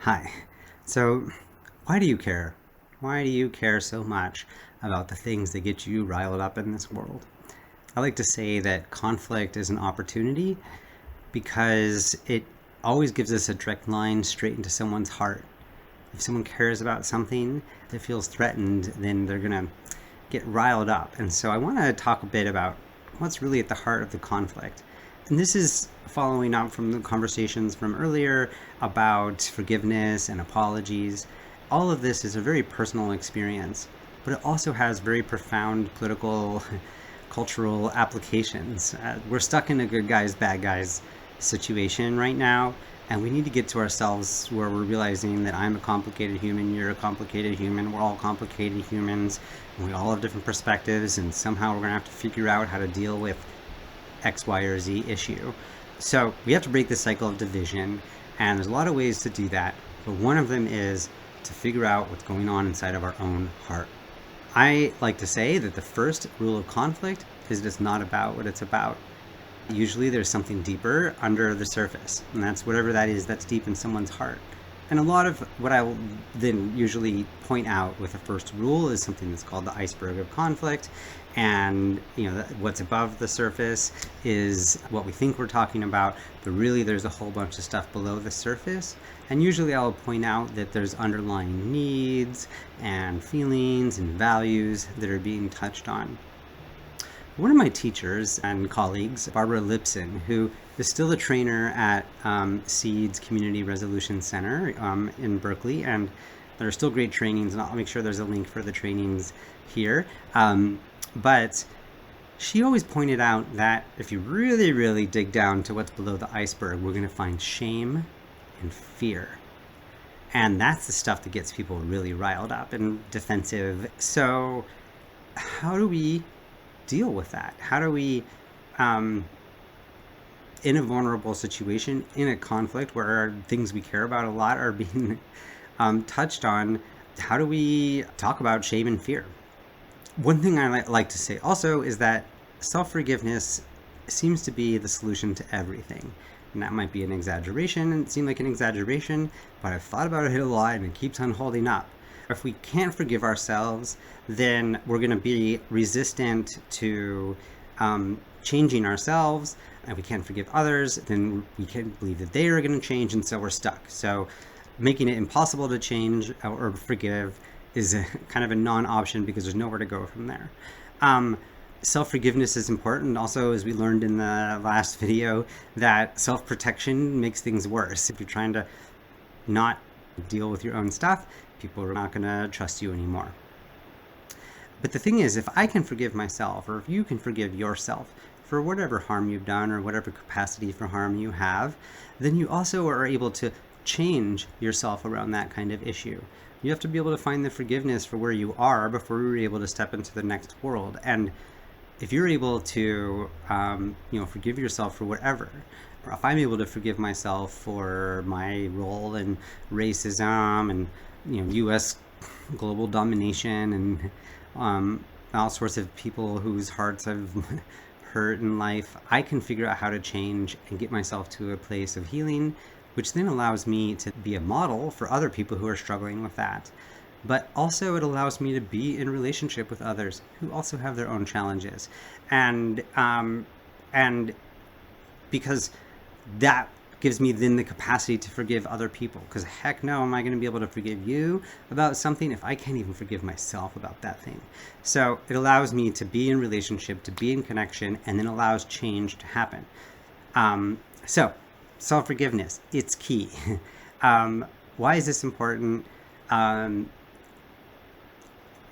Hi. So, why do you care? Why do you care so much about the things that get you riled up in this world? I like to say that conflict is an opportunity because it always gives us a direct line straight into someone's heart. If someone cares about something that feels threatened, then they're going to get riled up. And so I want to talk a bit about what's really at the heart of the conflict. And this is following up from the conversations from earlier about forgiveness and apologies. All of this is a very personal experience, but it also has very profound political, cultural applications. We're stuck in a good guys, bad guys situation right now, and we need to get to ourselves where we're realizing that I'm a complicated human, you're a complicated human, we're all complicated humans, and we all have different perspectives, and somehow we're going to have to figure out how to deal with X, Y, or Z issue. So we have to break the cycle of division, and there's a lot of ways to do that, but one of them is to figure out what's going on inside of our own heart. I like to say that the first rule of conflict is it's not about what it's about. Usually there's something deeper under the surface, and that's whatever that is that's deep in someone's heart. And a lot of what I will then usually point out with the first rule is something that's called the iceberg of conflict. And what's above the surface is what we think we're talking about, but really there's a whole bunch of stuff below the surface. And usually I'll point out that there's underlying needs and feelings and values that are being touched on. One of my teachers and colleagues, Barbara Lipson, who is still a trainer at SEED's Community Resolution Center in Berkeley, and there are still great trainings, and I'll make sure there's a link for the trainings here. But she always pointed out that if you really, really dig down to what's below the iceberg, we're going to find shame and fear. And that's the stuff that gets people really riled up and defensive. So how do we deal with that? How do we, in a vulnerable situation, in a conflict where things we care about a lot are being touched on, how do we talk about shame and fear? One thing I like to say also is that self-forgiveness seems to be the solution to everything. And that might be an exaggeration, and it seemed like an exaggeration, but I've thought about it a lot and it keeps on holding up. If we can't forgive ourselves, then we're going to be resistant to changing ourselves. And if we can't forgive others, then we can't believe that they are going to change, and so we're stuck. So making it impossible to change or forgive is kind of a non-option because there's nowhere to go from there. Self-forgiveness is important. Also, as we learned in the last video, that self-protection makes things worse. If you're trying to not deal with your own stuff, people are not going to trust you anymore. But the thing is, if I can forgive myself, or if you can forgive yourself for whatever harm you've done or whatever capacity for harm you have, then you also are able to change yourself around that kind of issue. You have to be able to find the forgiveness for where you are before you're able to step into the next world. And if you're able to, forgive yourself for whatever, or if I'm able to forgive myself for my role in racism and U.S. global domination and all sorts of people whose hearts I've hurt in life, I can figure out how to change and get myself to a place of healing, which then allows me to be a model for other people who are struggling with that. But also it allows me to be in relationship with others who also have their own challenges. And because that gives me then the capacity to forgive other people. Because heck no, am I going to be able to forgive you about something if I can't even forgive myself about that thing? So it allows me to be in relationship, to be in connection, and then allows change to happen. So self-forgiveness, it's key. Why is this important?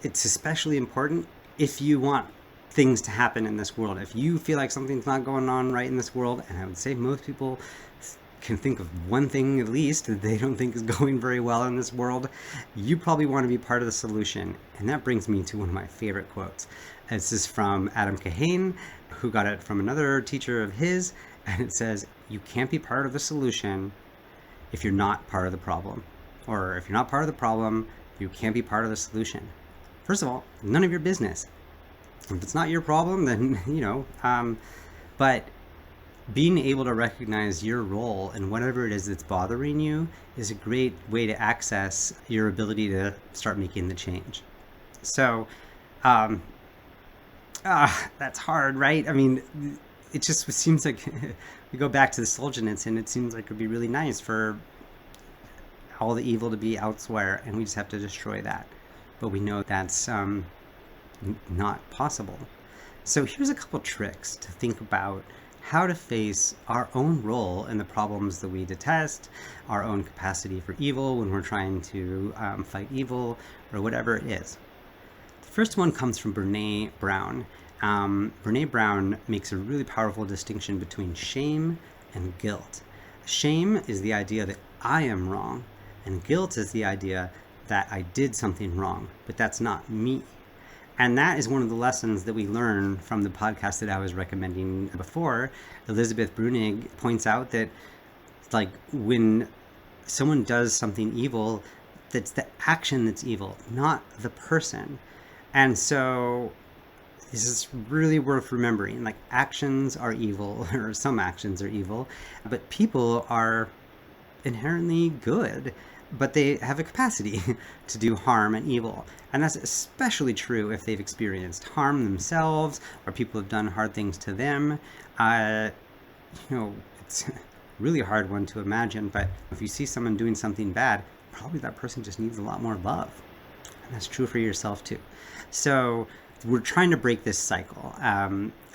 It's especially important if you want things to happen in this world. If you feel like something's not going on right in this world, and I would say most people can think of one thing at least that they don't think is going very well in this world, you probably want to be part of the solution. And that brings me to one of my favorite quotes. This is from Adam Kahane, who got it from another teacher of his, and it says, "You can't be part of the solution if you're not part of the problem." Or if you're not part of the problem, you can't be part of the solution. First of all, none of your business. If it's not your problem, then, but being able to recognize your role in whatever it is that's bothering you is a great way to access your ability to start making the change. So, um, that's hard, right? I mean, it just seems like we go back to the Solzhenitsyn. It seems like it would be really nice for all the evil to be elsewhere, and we just have to destroy that. But we know that's not possible. So here's a couple tricks to think about how to face our own role in the problems that we detest, our own capacity for evil when we're trying to fight evil, or whatever it is. The first one comes from Brene Brown. Brene Brown makes a really powerful distinction between shame and guilt. Shame is the idea that I am wrong, and guilt is the idea that I did something wrong, but that's not me. And that is one of the lessons that we learn from the podcast that I was recommending before. Elizabeth Brunig points out that, like, when someone does something evil, that's the action that's evil, not the person. And so this is really worth remembering. Like, actions are evil, or some actions are evil, but people are inherently good, but they have a capacity to do harm and evil. And that's especially true if they've experienced harm themselves, or people have done hard things to them. It's a really hard one to imagine, but if you see someone doing something bad, probably that person just needs a lot more love. And that's true for yourself too. So we're trying to break this cycle.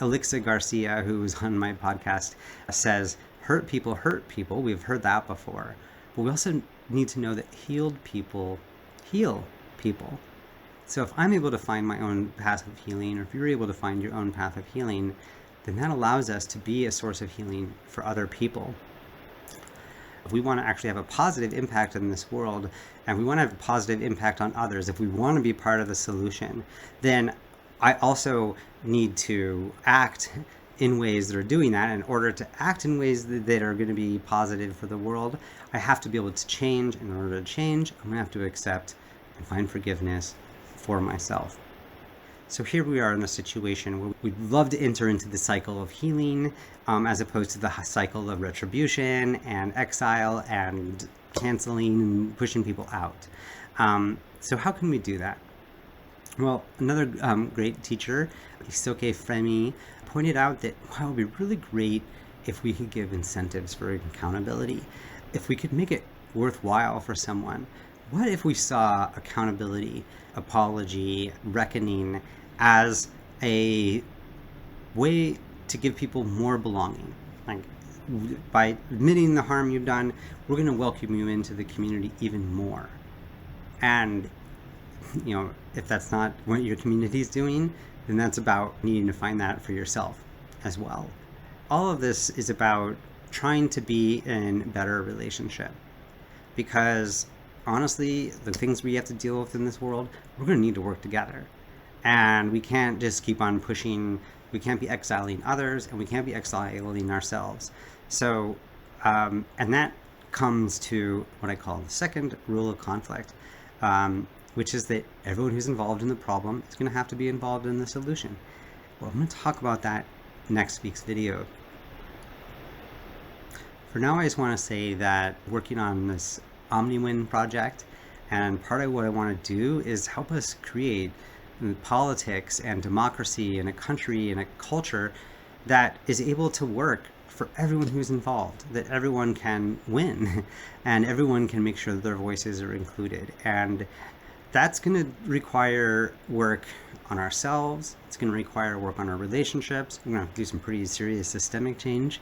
Alexa Garcia, who was on my podcast, says, hurt people hurt people. We've heard that before. But we also need to know that healed people heal people. So if I'm able to find my own path of healing, or if you're able to find your own path of healing, then that allows us to be a source of healing for other people. If we want to actually have a positive impact in this world, and we want to have a positive impact on others, if we want to be part of the solution, then I also need to act in ways that are doing that. In order to act in ways that are going to be positive for the world, I have to be able to change. In order to change, I'm going to have to accept and find forgiveness for myself. So here we are in a situation where we'd love to enter into the cycle of healing, as opposed to the cycle of retribution and exile and canceling and pushing people out. So how can we do that? Well, another great teacher, Isoke Fremi, pointed out that, wow, it would be really great if we could give incentives for accountability. If we could make it worthwhile for someone. What if we saw accountability, apology, reckoning as a way to give people more belonging? Like, by admitting the harm you've done, we're going to welcome you into the community even more. And if that's not what your community is doing, then that's about needing to find that for yourself as well. All of this is about trying to be in better relationship, because honestly, the things we have to deal with in this world, we're going to need to work together. And we can't just keep on pushing. We can't be exiling others, and we can't be exiling ourselves. So, and that comes to what I call the second rule of conflict, which is that everyone who's involved in the problem is going to have to be involved in the solution. Well, I'm going to talk about that next week's video. For now, I just want to say that working on this Omni-Win project, and part of what I want to do is help us create politics and democracy in a country and a culture that is able to work for everyone who's involved, that everyone can win and everyone can make sure that their voices are included. And that's going to require work on ourselves. It's going to require work on our relationships. We're going to have to do some pretty serious systemic change.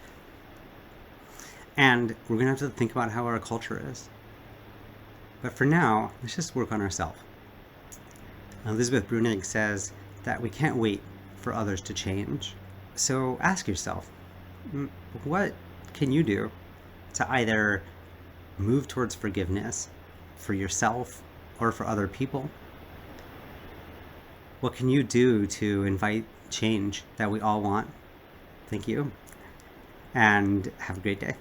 And we're going to have to think about how our culture is. But for now, let's just work on ourselves. Elizabeth Brunig says that we can't wait for others to change. So ask yourself, what can you do to either move towards forgiveness for yourself or for other people? What can you do to invite change that we all want? Thank you, and have a great day.